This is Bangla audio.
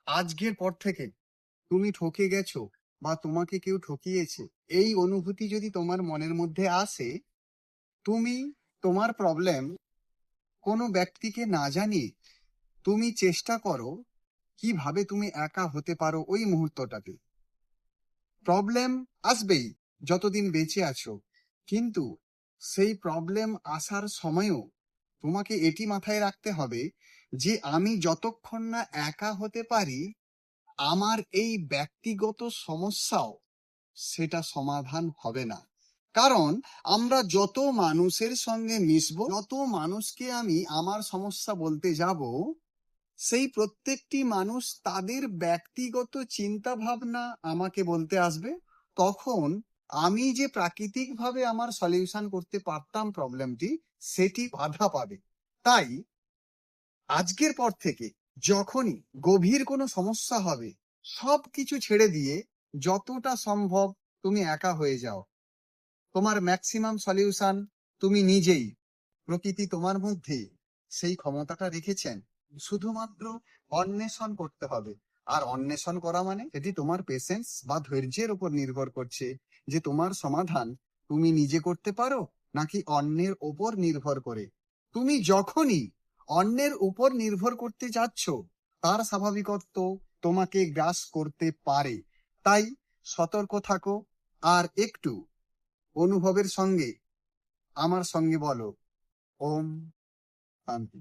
আজকের পর থেকে তুমি ঠকে গেছো বা তোমাকে কেউ ঠকিয়েছে, এই অনুভূতি যদি তোমার মনের মধ্যে আসে, তুমি তোমার প্রবলেম কোনো ব্যক্তিকে না জানিয়ে তুমি চেষ্টা করো কিভাবে তুমি একা হতে পারো ওই মুহূর্তটাতে। প্রবলেম আসবেই যতদিন বেঁচে আছো, কিন্তু সেই প্রবলেম আসার সময়ও তোমাকে এটি মাথায় রাখতে হবে যে আমি যতক্ষণ না একা হতে পারি, আমার এই ব্যক্তিগত সমস্যাও সেটা সমাধান হবে না। কারণ আমরা যত মানুষের সঙ্গে মিশবো, যত মানুষকে আমি আমার সমস্যা বলতে যাব, সেই প্রত্যেকটি মানুষ তাদের ব্যক্তিগত চিন্তা ভাবনা আমাকে বলতে আসবে। তখন আমি যে প্রাকৃতিকভাবে আমার সলিউশন করতে পারতাম প্রবলেমটি, সেটি বাধা পাবে। তাই আজকের পর থেকে যখনই গভীর কোনো সমস্যা হবে, সবকিছু ছেড়ে দিয়ে যতটা সম্ভব তুমি একা হয়ে যাও। তোমার ম্যাক্সিমাম সলিউশন তুমি নিজেই। প্রকৃতি তোমার মধ্যে সেই ক্ষমতাটা রেখেছেন। শুধুমাত্র অন্বেষণ করতে হবে। আর অন্বেষণ করা মানে এটি তোমার পেশেন্স বা ধৈর্যের উপর নির্ভর করছে যে তোমার সমাধান তুমি নিজে করতে পারো নাকি অন্যের ওপর নির্ভর করে। তুমি যখনই অন্যের উপর নির্ভর করতে যাচ্ছ, তার স্বাভাবিকত্ব তোমাকে গ্রাস করতে পারে। তাই সতর্ক থাকো। আর একটু অনুভবের সঙ্গে আমার সঙ্গে বলো, ওম শান্তি।